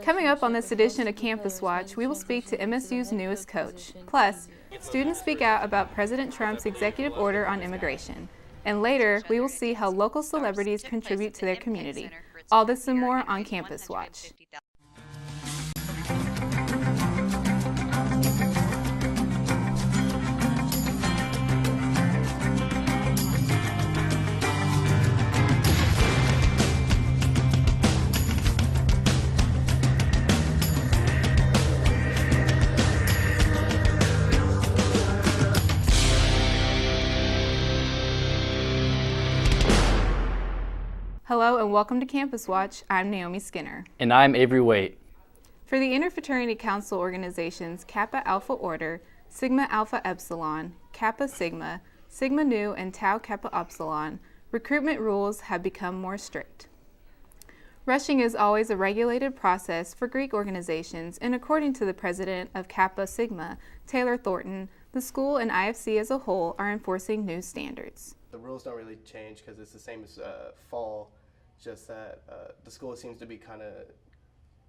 Coming up on this edition of Campus Watch, we will speak to MSU's newest coach. Plus, students speak out about President Trump's executive order on immigration. And later, we will see how local celebrities contribute to their community. All this and more on Campus Watch. Hello and welcome to Campus Watch. I'm Naomi Skinner. And I'm Avery Waite. For the Interfraternity Council organizations Kappa Alpha Order, Sigma Alpha Epsilon, Kappa Sigma, Sigma Nu, and Tau Kappa Upsilon, recruitment rules have become more strict. Rushing is always a regulated process for Greek organizations, and according to the president of Kappa Sigma, Taylor Thornton, the school and IFC as a whole are enforcing new standards. The rules don't really change because it's the same as fall, just that the school seems to be kind of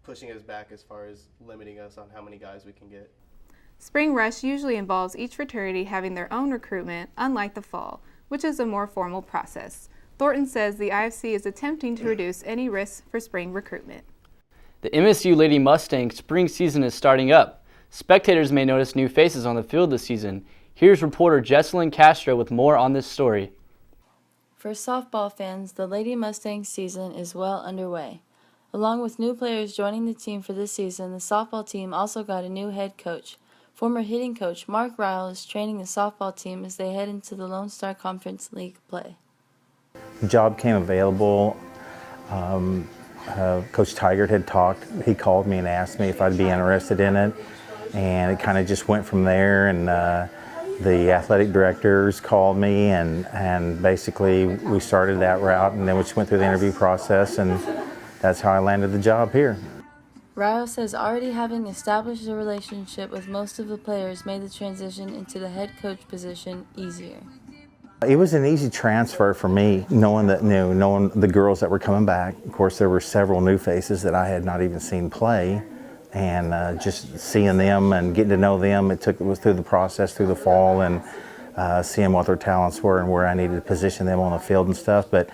pushing us back as far as limiting us on how many guys we can get. Spring Rush usually involves each fraternity having their own recruitment, unlike the fall, which is a more formal process. Thornton says the IFC is attempting to reduce any risks for spring recruitment. The MSU Lady Mustang spring season is starting up. Spectators may notice new faces on the field this season. Here's reporter Jesselyn Castro with more on this story. For softball fans, the Lady Mustangs season is well underway. Along with new players joining the team for this season, the softball team also got a new head coach. Former hitting coach Mark Ryle is training the softball team as they head into the Lone Star Conference League play. The job came available. Coach Tigert had talked. He called me and asked me if I'd be interested in it, and it kind of just went from there. And the athletic directors called me, and basically we started that route, and then we just went through the interview process, and that's how I landed the job here. Ryle says already having established a relationship with most of the players made the transition into the head coach position easier. It was an easy transfer for me, knowing the girls that were coming back. Of course, there were several new faces that I had not even seen play. And just seeing them and getting to know them, it was through the process through the fall, and seeing what their talents were and where I needed to position them on the field and stuff. But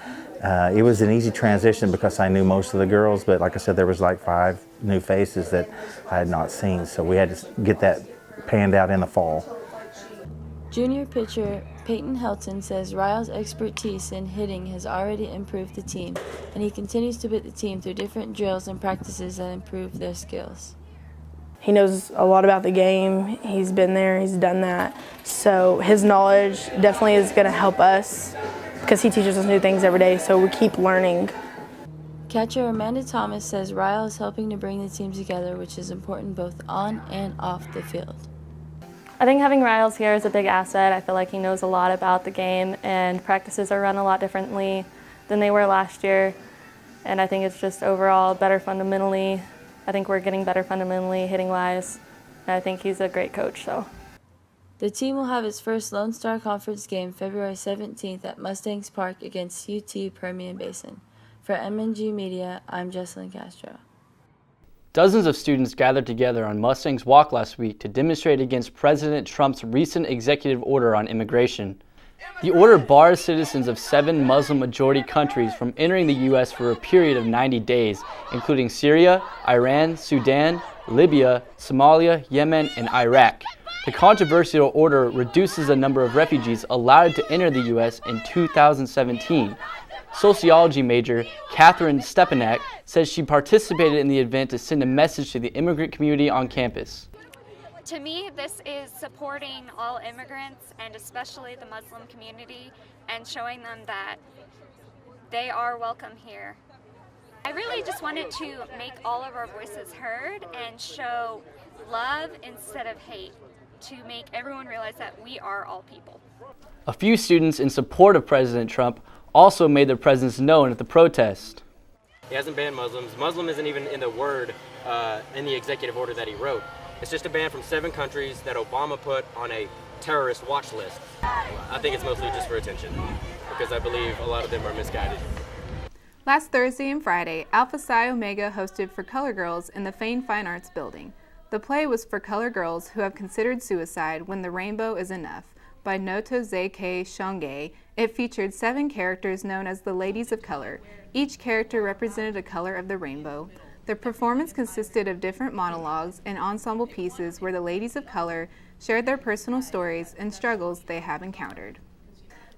it was an easy transition because I knew most of the girls, but like I said, there was like 5 new faces that I had not seen, so we had to get that panned out in the fall. Junior pitcher Peyton Helton says Ryle's expertise in hitting has already improved the team, and he continues to put the team through different drills and practices that improve their skills. He knows a lot about the game. He's been there, he's done that. So his knowledge definitely is going to help us because he teaches us new things every day, so we keep learning. Catcher Amanda Thomas says Ryle is helping to bring the team together, which is important both on and off the field. I think having Riles here is a big asset. I feel like he knows a lot about the game, and practices are run a lot differently than they were last year. And I think it's just overall better fundamentally. I think we're getting better fundamentally hitting-wise. And I think he's a great coach. So the team will have its first Lone Star Conference game February 17th at Mustangs Park against UT Permian Basin. For MNG Media, I'm Jesselyn Castro. Dozens of students gathered together on Mustang's Walk last week to demonstrate against President Trump's recent executive order on immigration. The order bars citizens of 7 Muslim-majority countries from entering the U.S. for a period of 90 days, including Syria, Iran, Sudan, Libya, Somalia, Yemen, and Iraq. The controversial order reduces the number of refugees allowed to enter the U.S. in 2017. Sociology major Catherine Stepanek says she participated in the event to send a message to the immigrant community on campus. To me, this is supporting all immigrants and especially the Muslim community and showing them that they are welcome here. I really just wanted to make all of our voices heard and show love instead of hate, to make everyone realize that we are all people. A few students in support of President Trump also made their presence known at the protest. He hasn't banned Muslims. Muslim isn't even in the word in the executive order that he wrote. It's just a ban from 7 countries that Obama put on a terrorist watch list. I think it's mostly just for attention because I believe a lot of them are misguided. Last Thursday and Friday, Alpha Psi Omega hosted For Color Girls in the Fane Fine Arts Building. The play was for color girls who have considered suicide when the rainbow is enough, by Noto Zeike Shonge. It featured 7 characters known as the Ladies of Color. Each character represented a color of the rainbow. The performance consisted of different monologues and ensemble pieces where the ladies of color shared their personal stories and struggles they have encountered.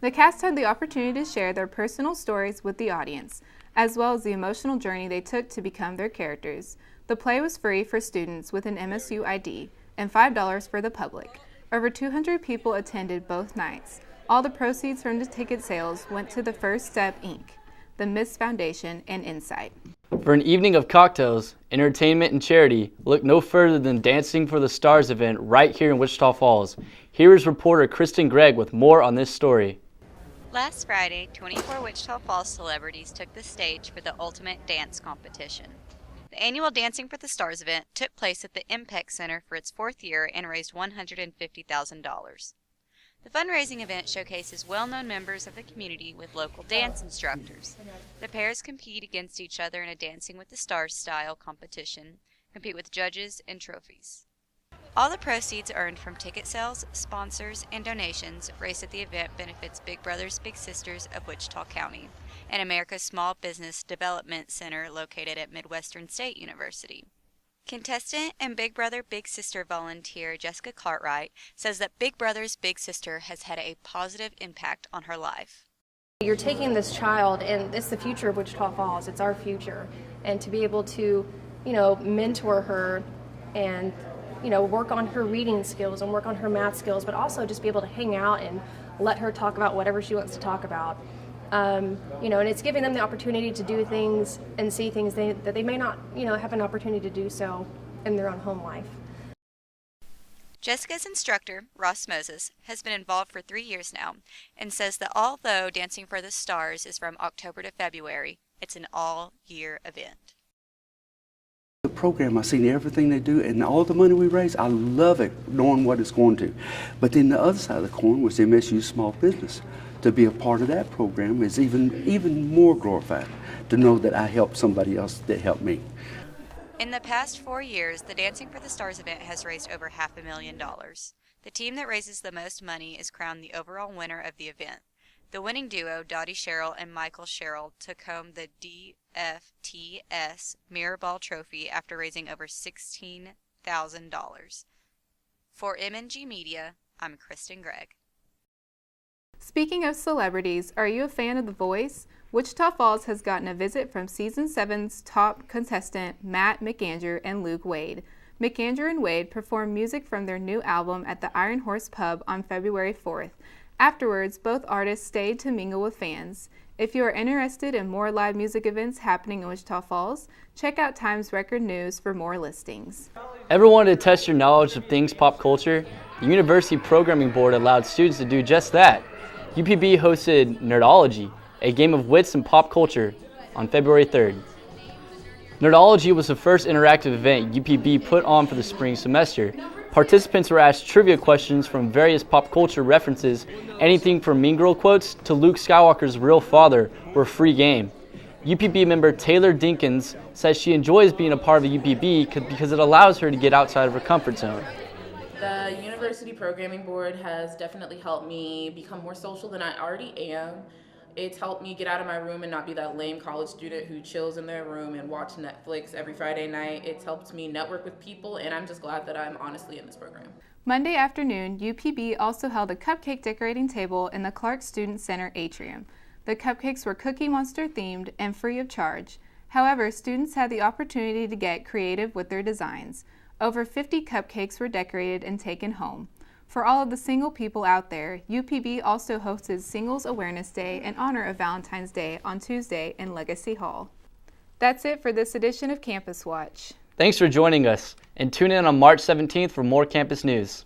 The cast had the opportunity to share their personal stories with the audience, as well as the emotional journey they took to become their characters. The play was free for students with an MSU ID and $5 for the public. Over 200 people attended both nights. All the proceeds from the ticket sales went to the First Step Inc., the Miss Foundation, and Insight. For an evening of cocktails, entertainment, and charity, look no further than Dancing for the Stars event right here in Wichita Falls. Here is reporter Kristen Gregg with more on this story. Last Friday, 24 Wichita Falls celebrities took the stage for the Ultimate Dance Competition. The annual Dancing for the Stars event took place at the Impact Center for its 4th year and raised $150,000. The fundraising event showcases well-known members of the community with local dance instructors. The pairs compete against each other in a Dancing with the Stars style competition, compete with judges and trophies. All the proceeds earned from ticket sales, sponsors, and donations raised at the event benefits Big Brothers Big Sisters of Wichita County and America's Small Business Development Center located at Midwestern State University. Contestant and Big Brother Big Sister volunteer Jessica Cartwright says that Big Brothers Big Sister has had a positive impact on her life. You're taking this child, and it's the future of Wichita Falls. It's our future. And to be able to, mentor her and work on her reading skills and work on her math skills, but also just be able to hang out and let her talk about whatever she wants to talk about. And it's giving them the opportunity to do things and see things that they may not, have an opportunity to do so in their own home life. Jessica's instructor, Ross Moses, has been involved for 3 years now and says that although Dancing for the Stars is from October to February, it's an all-year event. The program, I've seen everything they do, and all the money we raise, I love it, knowing what it's going to. But then the other side of the coin was MSU Small Business. To be a part of that program is even more glorified, to know that I helped somebody else that helped me. In the past 4 years, the Dancing for the Stars event has raised over $500,000. The team that raises the most money is crowned the overall winner of the event. The winning duo, Dottie Sherrill and Michael Sherrill, took home the DFTS Mirrorball Trophy after raising over $16,000. For MNG Media, I'm Kristen Gregg. Speaking of celebrities, are you a fan of The Voice? Wichita Falls has gotten a visit from Season 7's top contestant, Matt McAndrew and Luke Wade. McAndrew and Wade performed music from their new album at the Iron Horse Pub on February 4th. Afterwards, both artists stayed to mingle with fans. If you are interested in more live music events happening in Wichita Falls, check out Times Record News for more listings. Ever wanted to test your knowledge of things pop culture? The University Programming Board allowed students to do just that. UPB hosted Nerdology, a game of wits and pop culture, on February 3rd. Nerdology was the first interactive event UPB put on for the spring semester. Participants were asked trivia questions from various pop culture references. Anything from Mean Girl quotes to Luke Skywalker's real father were free game. UPB member Taylor Dinkins says she enjoys being a part of the UPB because it allows her to get outside of her comfort zone. The University Programming Board has definitely helped me become more social than I already am. It's helped me get out of my room and not be that lame college student who chills in their room and watch Netflix every Friday night. It's helped me network with people, and I'm just glad that I'm honestly in this program. Monday afternoon, UPB also held a cupcake decorating table in the Clark Student Center atrium. The cupcakes were Cookie Monster themed and free of charge. However, students had the opportunity to get creative with their designs. Over 50 cupcakes were decorated and taken home. For all of the single people out there, UPB also hosted Singles Awareness Day in honor of Valentine's Day on Tuesday in Legacy Hall. That's it for this edition of Campus Watch. Thanks for joining us, and tune in on March 17th for more campus news.